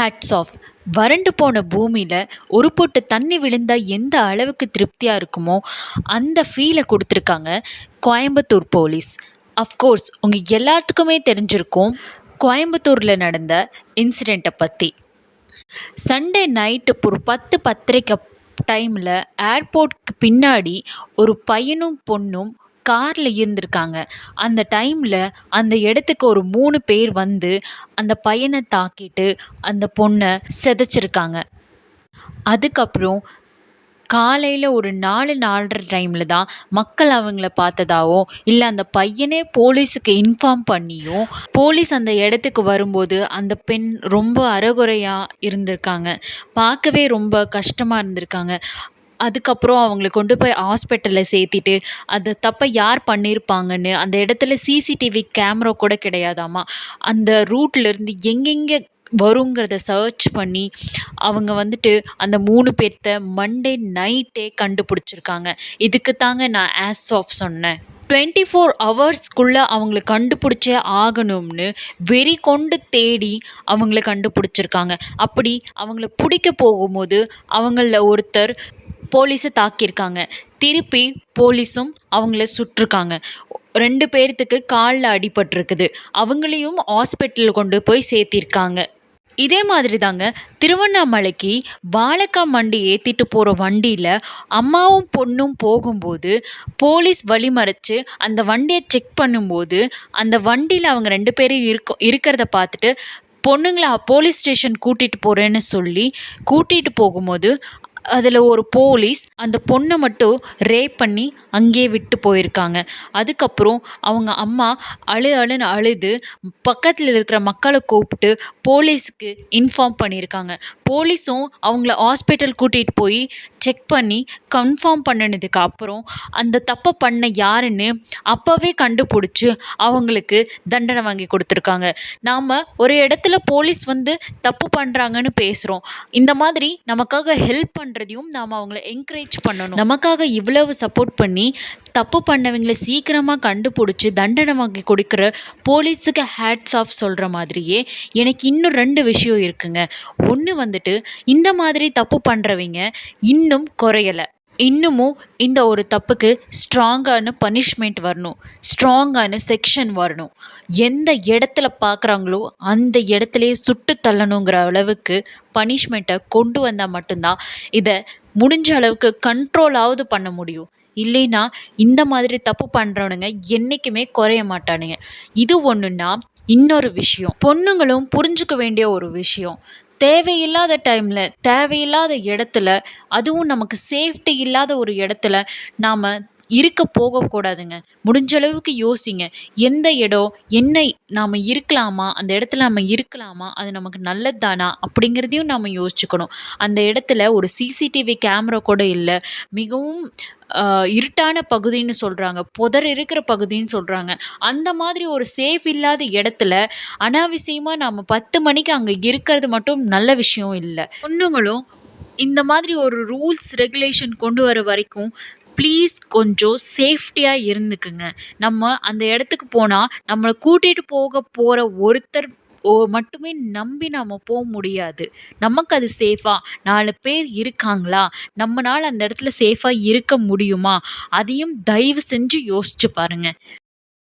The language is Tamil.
Hats off. வறண்டு போன பூமியில ஒரு பொட்டு தண்ணி விழுந்தா எந்த அளவுக்கு திருப்தியா இருக்குமோ, அந்த ஃபீல குடுத்துருக்காங்க கோயம்புத்தூர் போலீஸ். அஃப்கோர்ஸ் உங்க எல்லாத்துக்குமே தெரிஞ்சிருக்கும் கோயம்புத்தூர்ல நடந்த இன்சிடென்ட்ட பத்தி. சண்டே நைட்டு ஒரு 10, 10:30 டைம்ல ஏர்போர்ட்க்கு பின்னாடி ஒரு பையனும், பொண்ணும் கார்ல இருந்திருக்காங்க. அந்த டைம்ல அந்த இடத்துக்கு ஒரு 3 பேர் வந்து அந்த பையன தாக்கிட்டு அந்த பொண்ண சிதைச்சிருக்காங்க. அதுக்கப்புறம் காலையில ஒரு 4, 4:30 டைம்ல தான் மக்கள் அவங்கள பார்த்ததாவும், இல்ல அந்த பையனே போலீஸுக்கு இன்ஃபார்ம் பண்ணியும், போலீஸ் அந்த இடத்துக்கு வரும்போது அந்த பெண் ரொம்ப அரைகுறையா இருந்திருக்காங்க. பார்க்கவே ரொம்ப கஷ்டமா இருந்திருக்காங்க. அதுக்கப்புறம் அவங்கள கொண்டு போய் ஹாஸ்பிட்டல்ல சேர்த்திட்டு, அந்த தப்ப யார் பண்ணியிருப்பாங்கன்னு அந்த இடத்துல சிசிடிவி கேமரா கூட கிடையாதாமா. அந்த ரூட்லேருந்து எங்கெங்கே வருங்கிறத சர்ச் பண்ணி, அவங்க வந்துட்டு அந்த 3 பேர்த்த மண்டே நைட்டே கண்டுபிடிச்சிருக்காங்க. இதுக்கு தாங்க நான் ஹேட்ஸ் ஆஃப் சொன்னேன். 24 ஹவர்ஸ்க்குள்ள அவங்கள கண்டுபிடிச்சே ஆகணும்னு வெறி கொண்டு தேடி அவங்கள கண்டுபிடிச்சிருக்காங்க. அப்படி அவங்கள பிடிக்க போகும்போது அவங்கள ஒருத்தர் போலீஸை தாக்கியிருக்காங்க. திருப்பி போலீஸும் அவங்கள சுட்டிருக்காங்க. 2 பேர்த்துக்கு காலில் அடிபட்டிருக்குது. அவங்களையும் ஹாஸ்பிட்டல் கொண்டு போய் சேர்த்திருக்காங்க. இதே மாதிரி தாங்க திருவண்ணாமலைக்கு வாழைக்காய் மண்டி ஏற்றிட்டு போகிற வண்டியில் அம்மாவும் பொண்ணும் போகும்போது போலீஸ் வழிமறைச்சு அந்த வண்டியை செக் பண்ணும்போது அந்த வண்டியில் அவங்க 2 பேரும் இருக்கிறத பார்த்துட்டு பொண்ணுங்களை போலீஸ் ஸ்டேஷன் கூட்டிகிட்டு போகிறேன்னு சொல்லி கூட்டிகிட்டு போகும்போது அதில் ஒரு போலீஸ் அந்த பொண்ணை மட்டும் ரேப் பண்ணி அங்கேயே விட்டு போயிருக்காங்க. அதுக்கப்புறம் அவங்க அம்மா அழுன்னு அழுது பக்கத்தில் இருக்கிற மக்களை கூப்பிட்டு போலீஸுக்கு இன்ஃபார்ம் பண்ணியிருக்காங்க. போலீஸும் அவங்கள ஹாஸ்பிட்டல் கூட்டிகிட்டு போய் செக் பண்ணி கன்ஃபார்ம் பண்ணினதுக்கு அப்புறம் அந்த தப்பை பண்ண யாருன்னு அப்போவே கண்டுபிடிச்சி அவங்களுக்கு தண்டனை வாங்கி கொடுத்துருக்காங்க. நாம் ஒரு இடத்துல போலீஸ் வந்து தப்பு பண்ணுறாங்கன்னு பேசுகிறோம். இந்த மாதிரி நமக்காக ஹெல்ப் பண்ணுறதையும் நாம் அவங்கள என்கரேஜ் பண்ணணும். நமக்காக இவ்வளவு சப்போர்ட் பண்ணி தப்பு பண்ணவங்களை சீக்கிரமாக கண்டுபிடிச்சி தண்டனை வாங்கி கொடுக்குற போலீஸுக்கு ஹேட்ஸ் ஆஃப் சொல்கிற மாதிரியே எனக்கு இன்னும் 2 விஷயம் இருக்குங்க. ஒன்று வந்துட்டு இந்த மாதிரி தப்பு பண்ணுறவங்க இன்னும் குறையலை. இன்னமும் இந்த ஒரு தப்புக்கு ஸ்ட்ராங்கான பனிஷ்மெண்ட் வரணும், ஸ்ட்ராங்கான செக்ஷன் வரணும். எந்த இடத்துல பார்க்குறாங்களோ அந்த இடத்துலையே சுட்டு தள்ளணுங்கிற அளவுக்கு பனிஷ்மெண்ட்டை கொண்டு வந்தால் மட்டும்தான் இதை முடிஞ்ச அளவுக்கு கண்ட்ரோலாவது பண்ண முடியும். இல்லைன்னா இந்த மாதிரி தப்பு பண்ணுறவனுங்க என்றைக்குமே குறைய மாட்டானுங்க. இது ஒன்றுன்னா இன்னொரு விஷயம், பொண்ணுங்களும் புரிஞ்சுக்க வேண்டிய ஒரு விஷயம். தேவையில்லாத டைமில் தேவையில்லாத இடத்துல, அதுவும் நமக்கு சேஃப்டி இல்லாத ஒரு இடத்துல நாம் இருக்க போகக்கூடாதுங்க. முடிஞ்ச அளவுக்கு யோசிங்க. எந்த இடம் என்ன, நாம் இருக்கலாமா, அந்த இடத்துல நம்ம இருக்கலாமா, அது நமக்கு நல்லது தானா அப்படிங்கிறதையும் நாம் யோசிச்சுக்கணும். அந்த இடத்துல ஒரு சிசிடிவி கேமரா கூட இல்லை. மிகவும் இருட்டான பகுதின்னு சொல்கிறாங்க, புதர் இருக்கிற பகுதின்னு சொல்கிறாங்க. அந்த மாதிரி ஒரு சேஃப் இல்லாத இடத்துல அனாவசியமாக நாம் 10 மணிக்கு அங்கே இருக்கிறது மட்டும் நல்ல விஷயம் இல்லை. பொண்ணுங்களும் இந்த மாதிரி ஒரு ரூல்ஸ் ரெகுலேஷன் கொண்டு வர வரைக்கும் ப்ளீஸ் கொஞ்சம் சேஃப்டியாக இருந்துக்குங்க. நம்ம அந்த இடத்துக்கு போனால் நம்மளை கூட்டிகிட்டு போகிற ஒருத்தர் மட்டுமே நம்பி நம்ம போக முடியாது. நமக்கு அது சேஃபா 4 பேர் இருக்காங்களா, நம்மளால் அந்த இடத்துல சேஃபாக இருக்க முடியுமா, அதையும் தயவு செஞ்சு யோசிச்சு பாருங்கள்.